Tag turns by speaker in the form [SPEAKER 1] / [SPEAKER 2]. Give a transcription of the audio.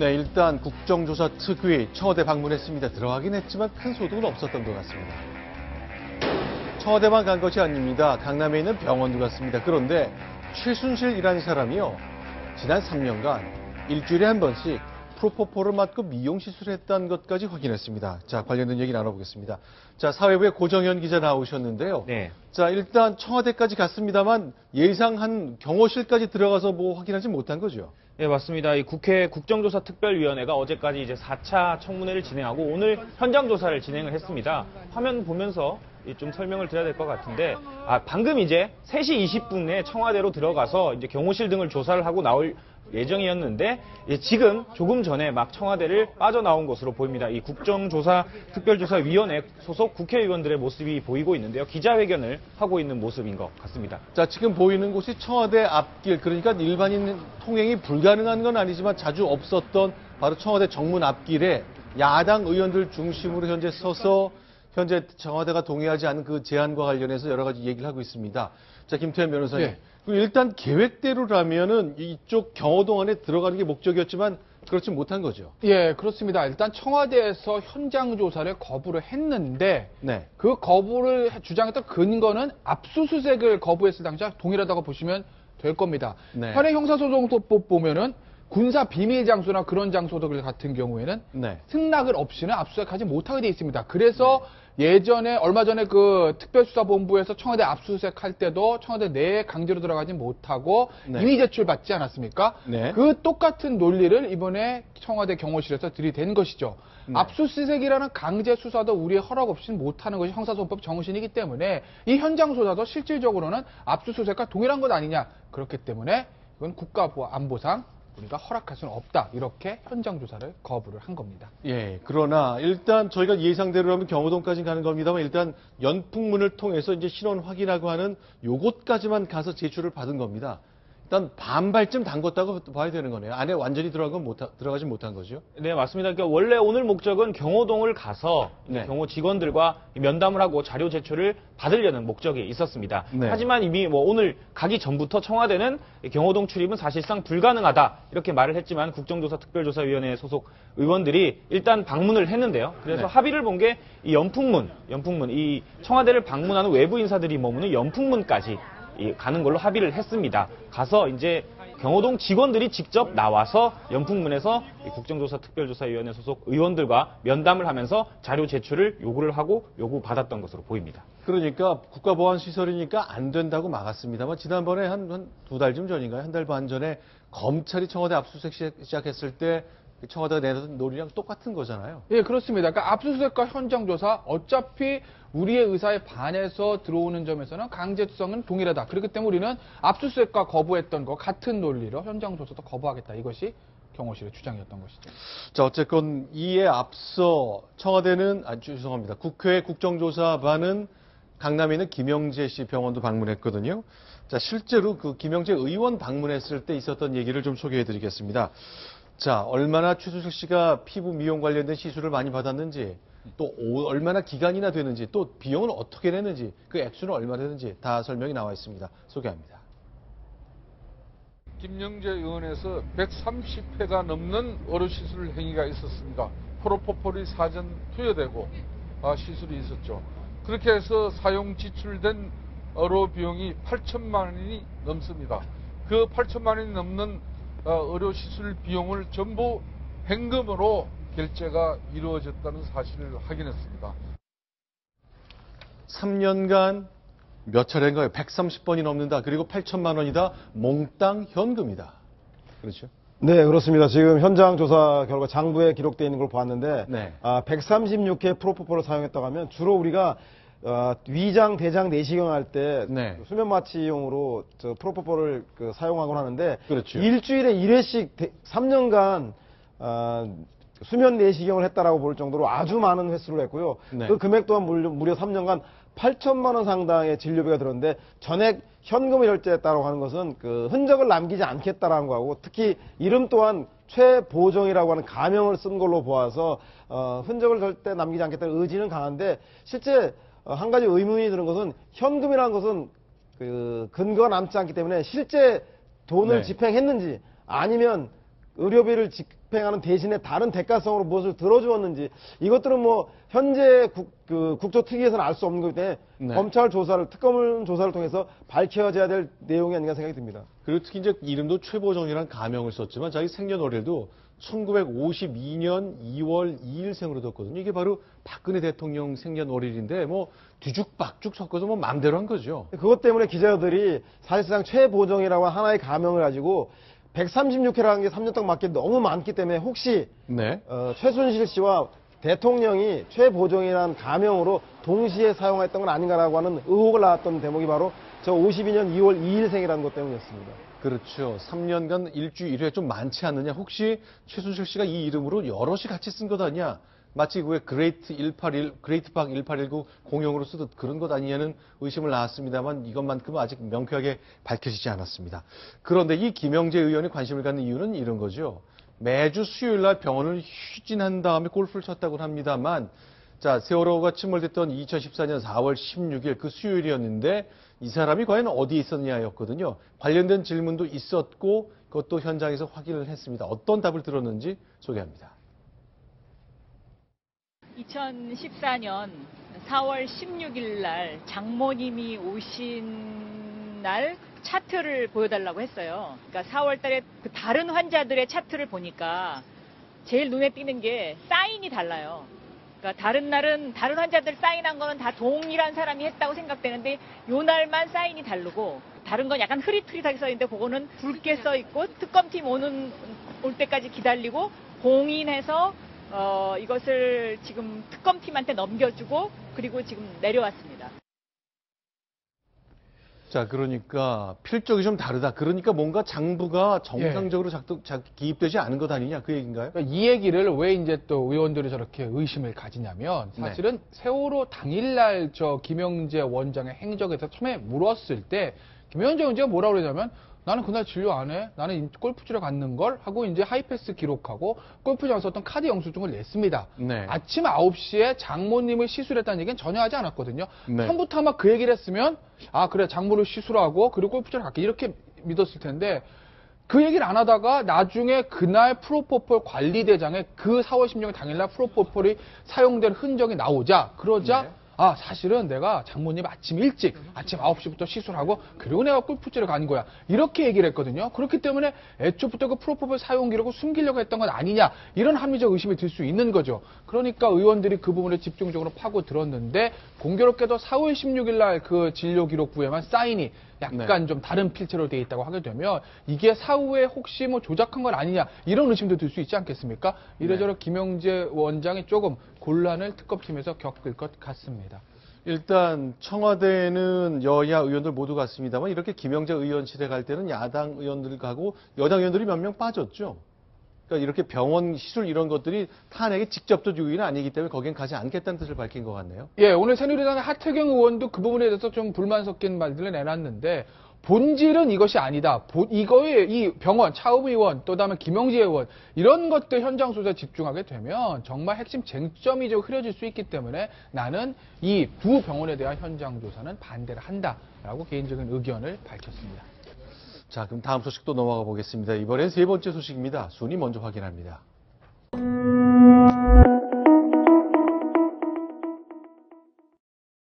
[SPEAKER 1] 네, 일단 국정조사 특위 청와대 방문했습니다. 들어가긴 했지만 큰 소득은 없었던 것 같습니다. 청와대만 간 것이 아닙니다. 강남에 있는 병원도 갔습니다. 그런데 최순실이라는 사람이요, 지난 3년간 일주일에 한 번씩 프로포폴을 맞고 미용 시술을 했다는 것까지 확인했습니다. 자, 관련된 얘기 나눠보겠습니다. 자, 사회부의 고정현 기자 나오셨는데요.
[SPEAKER 2] 네.
[SPEAKER 1] 자, 일단 청와대까지 갔습니다만 예상한 경호실까지 들어가서 뭐 확인하지 못한 거죠.
[SPEAKER 2] 네, 맞습니다. 이 국회 국정조사 특별위원회가 어제까지 이제 4차 청문회를 진행하고 오늘 현장 조사를 진행을 했습니다. 화면 보면서 좀 설명을 드려야 될 것 같은데, 방금 이제 3시 20분에 청와대로 들어가서 이제 경호실 등을 조사를 하고 나올 예정이었는데, 지금 조금 전에 막 청와대를 빠져나온 것으로 보입니다. 이 국정조사 특별조사위원회 소속 국회의원들의 모습이 보이고 있는데요. 기자회견을 하고 있는 모습인 것 같습니다.
[SPEAKER 1] 자, 지금 보이는 곳이 청와대 앞길, 그러니까 일반인 통행이 불가능한 건 아니지만 자주 없었던 바로 청와대 정문 앞길에 야당 의원들 중심으로 현재 서서 현재 청와대가 동의하지 않은 그 제안과 관련해서 여러 가지 얘기를 하고 있습니다. 자, 김태현 변호사님.
[SPEAKER 3] 네.
[SPEAKER 1] 일단 계획대로라면은 이쪽 경호동 안에 들어가는 게 목적이었지만 그렇지 못한 거죠.
[SPEAKER 3] 예, 그렇습니다. 일단 청와대에서 현장 조사를 거부를 했는데
[SPEAKER 1] 네.
[SPEAKER 3] 그 거부를 주장했던 근거는 압수수색을 거부했을 당시와 동일하다고 보시면 될 겁니다.
[SPEAKER 1] 네.
[SPEAKER 3] 현행 형사소송법 보면은 군사 비밀 장소나 그런 장소들 같은 경우에는
[SPEAKER 1] 네.
[SPEAKER 3] 승낙을 없이는 압수수색하지 못하게 돼 있습니다. 그래서 예전에 얼마 전에 그 특별수사본부에서 청와대 압수수색할 때도 청와대 내에 강제로 들어가지 못하고
[SPEAKER 1] 네.
[SPEAKER 3] 이의 제출받지 않았습니까?
[SPEAKER 1] 네.
[SPEAKER 3] 그 똑같은 논리를 이번에 청와대 경호실에서 들이댄 것이죠.
[SPEAKER 1] 네.
[SPEAKER 3] 압수수색이라는 강제 수사도 우리의 허락 없이는 못하는 것이 형사소송법 정신이기 때문에 이 현장 조사도 실질적으로는 압수수색과 동일한 것 아니냐. 그렇기 때문에 이건 국가안보상 우리가 허락할 수는 없다. 이렇게 현장 조사를 거부를 한 겁니다.
[SPEAKER 1] 예, 그러나 일단 저희가 예상대로라면 경호동까지 가는 겁니다만 일단 연풍문을 통해서 이제 신원 확인하고 하는 요것까지만 가서 제출을 받은 겁니다. 일단 반발쯤 담궜다고 봐야 되는 거네요. 안에 완전히 들어가지 못한 거죠.
[SPEAKER 2] 네, 맞습니다. 그러니까 원래 오늘 목적은 경호동을 가서
[SPEAKER 1] 네.
[SPEAKER 2] 경호 직원들과 면담을 하고 자료 제출을 받으려는 목적이 있었습니다.
[SPEAKER 1] 네.
[SPEAKER 2] 하지만 이미 오늘 가기 전부터 청와대는 경호동 출입은 사실상 불가능하다 이렇게 말을 했지만 국정조사 특별조사위원회 소속 의원들이 일단 방문을 했는데요. 그래서
[SPEAKER 1] 네.
[SPEAKER 2] 합의를 본 게 이 연풍문, 이 청와대를 방문하는 외부 인사들이 머무는 연풍문까지 가는 걸로 합의를 했습니다. 가서 이제 경호동 직원들이 직접 나와서 연풍문에서 국정조사 특별조사위원회 소속 의원들과 면담을 하면서 자료 제출을 요구를 하고 요구받았던 것으로 보입니다.
[SPEAKER 1] 그러니까 국가보안시설이니까 안 된다고 막았습니다만 지난번에 한 2달쯤 전인가요? 한 달 반 전에 검찰이 청와대 압수수색 시작했을 때 청와대가 내던 논리랑 똑같은 거잖아요.
[SPEAKER 3] 예, 그렇습니다. 그러니까 압수수색과 현장 조사 어차피 우리의 의사에 반해서 들어오는 점에서는 강제성은 동일하다. 그렇기 때문에 우리는 압수수색과 거부했던 거 같은 논리로 현장 조사도 거부하겠다. 이것이 경호실의 주장이었던 것이죠.
[SPEAKER 1] 자, 어쨌건 이에 앞서 청와대는 죄송합니다. 국회 국정조사반은 강남에 있는 김영재 씨 병원도 방문했거든요. 자, 실제로 그 김영재 의원 방문했을 때 있었던 얘기를 좀 소개해 드리겠습니다. 자, 얼마나 최순실 씨가 피부 미용 관련된 시술을 많이 받았는지, 또 얼마나 기간이나 되는지, 또 비용을 어떻게 내는지, 그 액수는 얼마 되는지 다 설명이 나와 있습니다. 소개합니다.
[SPEAKER 4] 김영재 의원에서 130회가 넘는 의료시술 행위가 있었습니다. 프로포폴이 사전 투여되고 시술이 있었죠. 그렇게 해서 사용 지출된 의료 비용이 8천만 원이 넘습니다. 그 8천만 원이 넘는 의료시술 비용을 전부 현금으로 결제가 이루어졌다는 사실을 확인했습니다.
[SPEAKER 1] 3년간 몇 차례인가요? 130번이 넘는다. 그리고 8천만 원이다. 몽땅 현금이다. 그렇죠?
[SPEAKER 5] 네, 그렇습니다. 지금 현장 조사 결과 장부에 기록되어 있는 걸 봤는데
[SPEAKER 1] 네.
[SPEAKER 5] 136회 프로포폴을 사용했다고 하면 주로 우리가 위장, 대장 내시경 할 때
[SPEAKER 1] 네.
[SPEAKER 5] 수면 마취용으로 프로포폴을 사용하곤 하는데
[SPEAKER 1] 그렇죠.
[SPEAKER 5] 일주일에 1회씩 3년간 수면 내시경을 했다라고 볼 정도로 아주 많은 횟수를 했고요.
[SPEAKER 1] 네.
[SPEAKER 5] 그 금액 또한 무려 3년간 8천만 원 상당의 진료비가 들었는데 전액 현금을 결제했다고 하는 것은 그 흔적을 남기지 않겠다라는 거하고 특히 이름 또한 최보정이라고 하는 가명을 쓴 걸로 보아서 흔적을 절대 남기지 않겠다는 의지는 강한데 실제 한 가지 의문이 드는 것은 현금이라는 것은 그 근거가 남지 않기 때문에 실제 돈을
[SPEAKER 1] 네.
[SPEAKER 5] 집행했는지 아니면 의료비를 집행하는 대신에 다른 대가성으로 무엇을 들어주었는지 이것들은 뭐 현재 국조특위에서는 알 수 없는 거기 때문에
[SPEAKER 1] 네.
[SPEAKER 5] 검찰 조사를 특검 조사를 통해서 밝혀져야 될 내용이 아닌가 생각이 듭니다.
[SPEAKER 1] 그리고 특히 이제 이름도 최보정이라는 가명을 썼지만 자기 생년월일도 1952년 2월 2일 생으로 뒀거든요. 이게 바로 박근혜 대통령 생년월일인데 뭐 뒤죽박죽 섞어서 뭐 맘대로 한 거죠.
[SPEAKER 5] 그것 때문에 기자들이 사실상 최보정이라고 하나의 가명을 가지고 136회라는 게 3년 동안 맞게 너무 많기 때문에 혹시
[SPEAKER 1] 네.
[SPEAKER 5] 최순실 씨와 대통령이 최보정이라는 가명으로 동시에 사용했던 건 아닌가라고 하는 의혹을 낳았던 대목이 바로 저 52년 2월 2일 생이라는 것 때문이었습니다.
[SPEAKER 1] 그렇죠. 3년간 일주 1회 좀 많지 않느냐. 혹시 최순실 씨가 이 이름으로 여럿이 같이 쓴 것 아니냐. 마치 왜 그레이트 박 1819 공용으로 쓰듯 그런 것 아니냐는 의심을 낳았습니다만 이것만큼은 아직 명쾌하게 밝혀지지 않았습니다. 그런데 이 김영재 의원이 관심을 갖는 이유는 이런 거죠. 매주 수요일 날 병원을 휴진한 다음에 골프를 쳤다고 합니다만 자, 세월호가 침몰됐던 2014년 4월 16일 그 수요일이었는데 이 사람이 과연 어디에 있었냐였거든요. 관련된 질문도 있었고 그것도 현장에서 확인을 했습니다. 어떤 답을 들었는지 소개합니다.
[SPEAKER 6] 2014년 4월 16일 날 장모님이 오신 날 차트를 보여달라고 했어요. 그러니까 4월 달에 그 다른 환자들의 차트를 보니까 제일 눈에 띄는 게 사인이 달라요. 그러니까 다른 날은 다른 환자들 사인한 거는 다 동일한 사람이 했다고 생각되는데 요 날만 사인이 다르고 다른 건 약간 흐릿흐릿하게 써 있는데 그거는 붉게 써 있고 특검팀 올 때까지 기다리고 공인해서 이것을 지금 특검팀한테 넘겨주고 그리고 지금 내려왔습니다.
[SPEAKER 1] 자, 그러니까 필적이 좀 다르다. 그러니까 뭔가 장부가 정상적으로 기입되지 않은 것 아니냐 그 얘기인가요?
[SPEAKER 3] 그러니까 이 얘기를 왜 이제 또 의원들이 저렇게 의심을 가지냐면 사실은 세월호 당일날 저 김영재 원장의 행적에 대해서 처음에 물었을 때 김영재 원장이 뭐라고 그러냐면 나는 그날 진료 안 해. 나는 골프 치러 갔는 걸 하고 이제 하이패스 기록하고 골프장에서 어떤 카드 영수증을 냈습니다.
[SPEAKER 1] 네.
[SPEAKER 3] 아침 9시에 장모님을 시술했다는 얘기는 전혀 하지 않았거든요.
[SPEAKER 1] 네.
[SPEAKER 3] 처음부터 아마 그 얘기를 했으면 아 그래 장모를 시술하고 그리고 골프장을 갈게 이렇게 믿었을 텐데 그 얘기를 안 하다가 나중에 그날 프로포폴 관리대장에 그 4월 16일 당일날 프로포폴이 사용된 흔적이 나오자 그러자
[SPEAKER 1] 네.
[SPEAKER 3] 아 사실은 내가 장모님 아침 일찍 아침 9시부터 시술하고 그리고 내가 골프치러 간 거야 이렇게 얘기를 했거든요. 그렇기 때문에 애초부터 그 프로포폴 사용 기록을 숨기려고 했던 건 아니냐 이런 합리적 의심이 들 수 있는 거죠. 그러니까 의원들이 그 부분을 집중적으로 파고 들었는데 공교롭게도 4월 16일 날 그 진료 기록부에만 사인이 약간 좀 다른 필체로 되어 있다고 하게 되면 이게 사후에 혹시 뭐 조작한 건 아니냐 이런 의심도 들 수 있지 않겠습니까? 이래저래 김영재 원장이 조금 곤란을 특검팀에서 겪을 것 같습니다.
[SPEAKER 1] 일단 청와대는 여야 의원들 모두 갔습니다만 이렇게 김영재 의원실에 갈 때는 야당 의원들 가고 여당 의원들이 몇 명 빠졌죠. 그러니까 이렇게 병원 시술 이런 것들이 탄핵의 직접적 요인은 아니기 때문에 거긴 가지 않겠다는 뜻을 밝힌 것 같네요.
[SPEAKER 3] 예, 오늘 새누리당의 하태경 의원도 그 부분에 대해서 좀 불만 섞인 말들을 내놨는데 본질은 이것이 아니다. 이거에 이 병원, 차움 의원, 또 다음에 김영재 의원 이런 것들 현장 수사에 집중하게 되면 정말 핵심 쟁점이 좀 흐려질 수 있기 때문에 나는 이 두 병원에 대한 현장 조사는 반대를 한다라고 개인적인 의견을 밝혔습니다.
[SPEAKER 1] 자, 그럼 다음 소식도 넘어가 보겠습니다. 이번엔 세 번째 소식입니다. 순위 먼저 확인합니다.